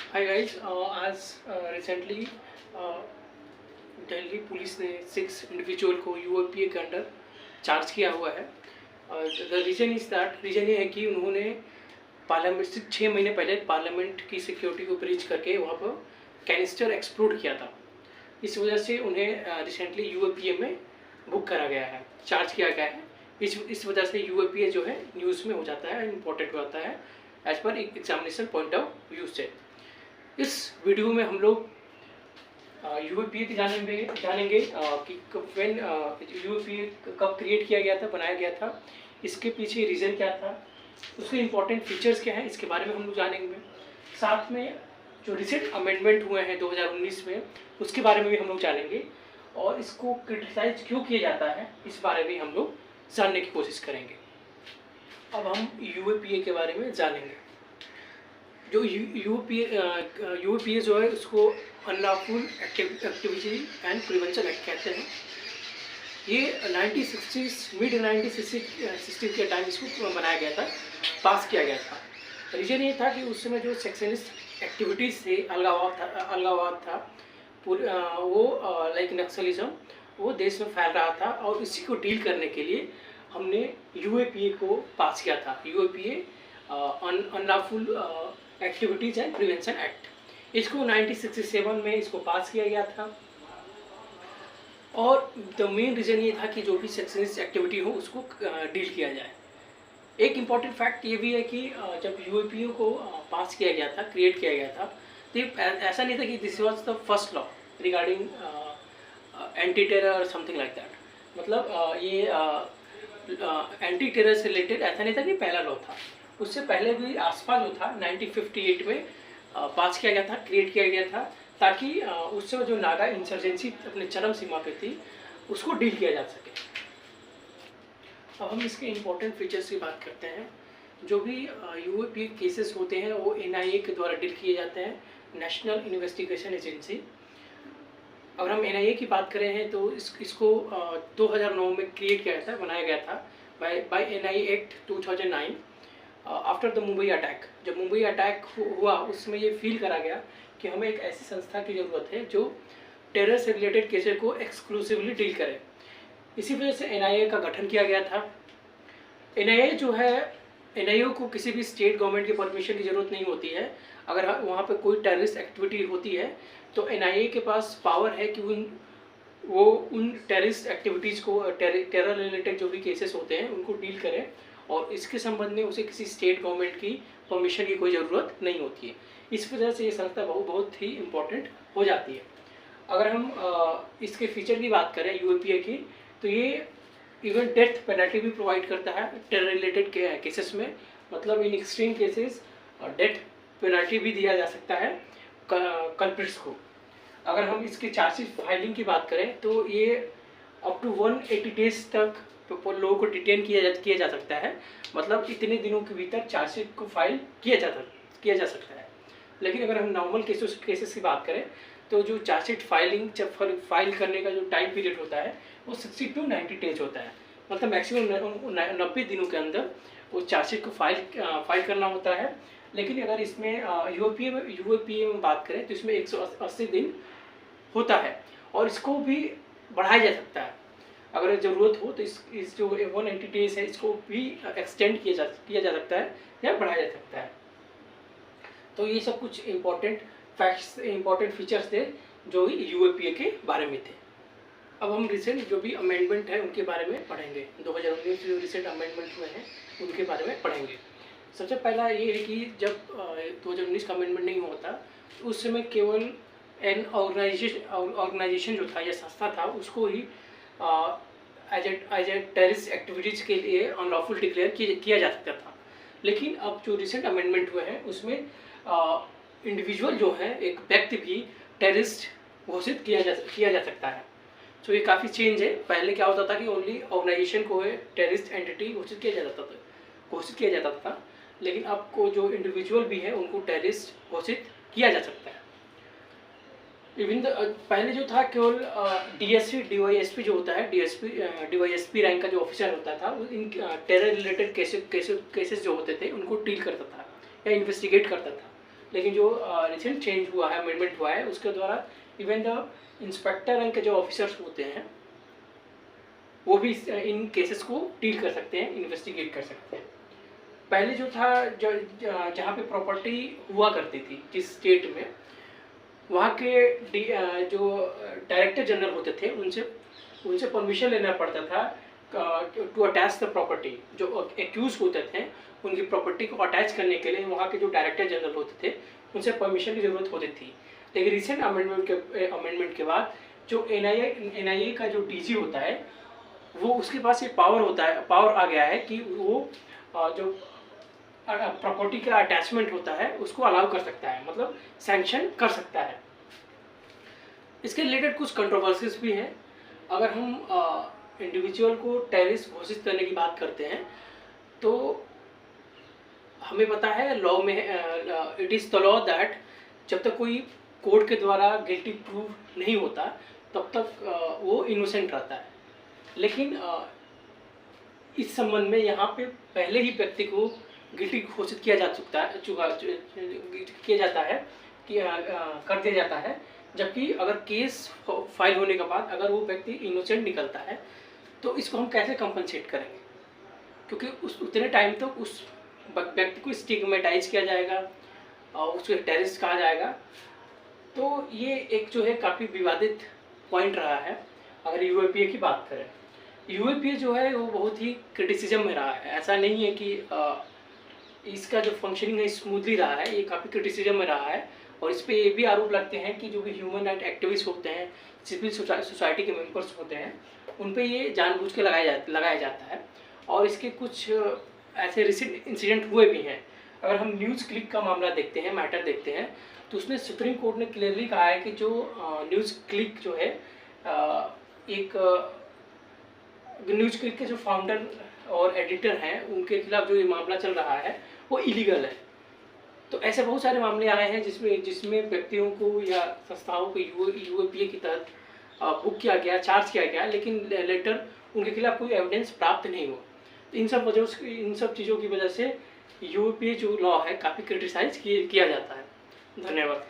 Hi guys, आज recently Delhi police ने 6 individual को यूएपीए के अंडर चार्ज किया हुआ है। The reason is that, reason ये है कि उन्होंने पार्लियामेंट से 6 महीने पहले पार्लियामेंट की सिक्योरिटी को ब्रीच करके वहाँ पर कैनिस्टर एक्सप्लोड किया था। इस वजह से उन्हें रिसेंटली यूएपीए में बुक करा गया है, चार्ज किया गया है। इस वजह से यूएपीए जो है न्यूज़ में हो जाता है, इम्पोर्टेंट हो जाता है as per examination point of view से। इस वीडियो में हम लोग यूएपीए के जानेंगे कि व्हेन यूएपीए कब क्रिएट किया गया था, बनाया गया था, इसके पीछे रीज़न क्या था, उसके इम्पोर्टेंट फीचर्स क्या हैं, इसके बारे में हम लोग जानेंगे। साथ में जो रिसेंट अमेंडमेंट हुए हैं 2019 में, उसके बारे में भी हम लोग जानेंगे और इसको क्रिटिसाइज क्यों किया जाता है, इस बारे में हम लोग जानने की कोशिश करेंगे। अब हम यूएपीए के बारे में जानेंगे। जो यूपीए जो है उसको unlawful activity and prevention act कहते हैं। ये 1960s मिड 1960 के टाइम इसको बनाया गया था, पास किया गया था। रीज़न ये था कि उस समय जो सेक्शनिस्ट एक्टिविटीज़ थे, अलगाववाद था वो लाइक नक्सलिज्म, वो देश में फैल रहा था और इसी को डील करने के लिए हमने यूएपीए को पास किया था। UAPA unlawful activities and prevention act, इसको 1967 में इसको पास किया गया था। और द मेन रीज़न ये था कि जो भी सेक्शनिस्ट एक्टिविटी हो उसको डील किया जाए। एक इम्पॉर्टेंट फैक्ट ये भी है कि जब यूएपीए को पास किया गया था, क्रिएट किया गया था, तो ये ऐसा नहीं था कि this was the first law regarding anti terror और समथिंग लाइक दैट। मतलब ये एंटी टेरर से रिलेटेड ऐसा नहीं था कि पहला लॉ था। उससे पहले भी आसपा जो था 1958 में पास किया गया था, क्रिएट किया गया था, ताकि उस समय जो नागा इंसर्जेंसी अपने चरम सीमा पे थी उसको डील किया जा सके। अब हम इसके इम्पोर्टेंट फीचर्स की बात करते हैं। जो भी यूएपीए केसेस होते हैं वो एनआईए के द्वारा डील किए जाते हैं, नेशनल इन्वेस्टिगेशन एजेंसी। अगर हम एनआईए की बात करें हैं तो इसको 2009 में क्रिएट किया था, बनाया गया था by NIA act 2009 after the Mumbai attack. जब मुंबई अटैक हुआ उसमें ये फील करा गया कि हमें एक ऐसी संस्था की ज़रूरत है जो टेरर से रिलेटेड केसेस को एक्सक्लूसिवली डील करे। इसी वजह से एनआईए का गठन किया गया था। एनआईए जो है, एनआईए को किसी भी स्टेट गवर्नमेंट की परमिशन की ज़रूरत नहीं होती है। अगर वहाँ पर कोई टेररिस्ट एक्टिविटी होती है तो एनआईए के पास पावर है कि उन टेररिस्ट एक्टिविटीज़ को, टेरर रिलेटेड जो भी केसेस होते हैं उनको डील करें, और इसके संबंध में उसे किसी स्टेट गवर्नमेंट की परमिशन की कोई ज़रूरत नहीं होती है। इस वजह से ये संस्था बहुत ही इम्पोर्टेंट हो जाती है। अगर हम इसके फीचर की बात करें यूएपीए की, तो ये इवन डेथ पेनल्टी भी प्रोवाइड करता है टेरर रिलेटेड केसेस में। मतलब in extreme cases death penalty भी दिया जा सकता है कल्प्रिट्स को। अगर हम इसके चार्जशीट फाइलिंग की बात करें तो ये अप टू 180 डेज तक लोगों को डिटेन किया जा सकता है। मतलब इतने दिनों के भीतर चार्जशीट को फाइल किया जा सकता है। लेकिन अगर हम नॉर्मल केसेस की बात करें तो जो चार्जशीट फाइल करने का जो टाइम पीरियड होता है वो 60 to 90 डेज होता है। मतलब मैक्सिमम 90 दिनों के अंदर वो चार्जशीट को फाइल करना होता है। लेकिन अगर इसमें यूएपीए में बात करें तो इसमें 180 दिन होता है, और इसको भी बढ़ाया जा सकता है अगर ज़रूरत हो। तो इस जो 180 डेज है इसको भी एक्सटेंड किया जा सकता है या बढ़ाया जा सकता है। तो ये सब कुछ इम्पोर्टेंट फैक्ट्स, इम्पोर्टेंट फीचर्स थे जो यूएपीए के बारे में थे। अब हम रिसेंट जो भी अमेंडमेंट है उनके बारे में पढ़ेंगे। 2019 जो रिसेंट अमेंडमेंट हुए हैं उनके बारे में पढ़ेंगे। सबसे पहला ये है कि जब 2019 का अमेंडमेंट नहीं होता तो उस समय केवल एन ऑर्गेनाइजेशन जो था या संस्था था उसको ही एज ए टेररिस्ट एक्टिविटीज़ के लिए अनलॉफुल डिक्लेयर किया जा सकता था। लेकिन अब जो रिसेंट अमेंडमेंट हुए हैं उसमें इंडिविजुअल जो है, एक व्यक्ति भी टेररिस्ट घोषित किया जा सकता है। तो ये काफ़ी चेंज है। पहले क्या होता था कि ओनली ऑर्गेनाइजेशन को टेररिस्ट एंटिटी घोषित किया जाता था। लेकिन अब को जो इंडिविजुअल भी है उनको टेररिस्ट घोषित किया जा सकता है। इवन पहले जो था केवल डीएसपी डीवाईएसपी जो होता है, डीवाईएसपी रैंक का जो ऑफिसर होता था वो इन टेरर रिलेटेड केसेस जो होते थे उनको डील करता था या इन्वेस्टिगेट करता था। लेकिन जो रिसेंट चेंज हुआ है, अमेंडमेंट हुआ है, उसके द्वारा इवन द इंस्पेक्टर रैंक के जो ऑफिसर्स होते हैं वो भी इन केसेस को डील कर सकते हैं, इन्वेस्टिगेट कर सकते हैं। पहले जो था, जहाँ पे प्रॉपर्टी हुआ करती थी जिस स्टेट में, वहाँ के जो डायरेक्टर जनरल होते थे उनसे परमिशन लेना पड़ता था टू अटैच द प्रॉपर्टी। जो एक्यूज होते थे उनकी प्रॉपर्टी को अटैच करने के लिए वहाँ के जो डायरेक्टर जनरल होते थे उनसे परमिशन की ज़रूरत होती थी। लेकिन रिसेंट अमेंडमेंट के बाद जो एनआईए का जो डीजी होता है वो उसके पास ये पावर आ गया है कि वो जो प्रॉपर्टी का अटैचमेंट होता है उसको अलाउ कर सकता है, मतलब सैंक्शन कर सकता है। इसके रिलेटेड कुछ कंट्रोवर्सीज भी हैं। अगर हम इंडिविजुअल को टेररिस्ट घोषित करने की बात करते हैं तो हमें पता है लॉ में it is the law that जब तक कोई कोर्ट के द्वारा गिल्टी प्रूव नहीं होता तब तक वो इनोसेंट रहता है। लेकिन इस संबंध में यहाँ पे पहले ही व्यक्ति को गिल्टी घोषित किया जाता है कि कर दिया जाता है, जबकि अगर केस फाइल होने के बाद अगर वो व्यक्ति इनोसेंट निकलता है तो इसको हम कैसे कंपनसेट करेंगे, क्योंकि उस उतने टाइम तक उस व्यक्ति को स्टिग्मेटाइज किया जाएगा और उसको टेररिस्ट कहा जाएगा। तो ये एक जो है काफ़ी विवादित पॉइंट रहा है। अगर यूएपीए की बात करें, यूएपीए जो है वो बहुत ही क्रिटिसिज्म में रहा है। ऐसा नहीं है कि इसका जो फंक्शनिंग है स्मूथली रहा है, ये काफ़ी क्रिटिसिज्म में रहा है। और इस पर ये भी आरोप लगते हैं कि जो भी ह्यूमन राइट एक्टिविस्ट होते हैं, सिविल सोसाइटी के मेंबर्स होते हैं, उन पे ये जानबूझ के लगाया जाता है। और इसके कुछ ऐसे रिसेंट इंसिडेंट हुए भी हैं। अगर हम न्यूज़ क्लिक का मामला देखते हैं, मैटर देखते हैं, तो उसमें सुप्रीम कोर्ट ने क्लियरली कहा है कि जो न्यूज़ क्लिक जो है एक न्यूज़ क्लिक के जो फाउंडर और एडिटर हैं उनके खिलाफ जो ये मामला चल रहा है वो इलीगल है। तो ऐसे बहुत सारे मामले आए हैं जिसमें व्यक्तियों को या संस्थाओं को यूएपीए के तहत बुक किया गया, चार्ज किया गया, लेकिन लेटर उनके खिलाफ कोई एविडेंस प्राप्त नहीं हुआ। तो इन सब चीज़ों की वजह से यूएपीए जो लॉ है काफ़ी क्रिटिसाइज किया जाता है। धन्यवाद।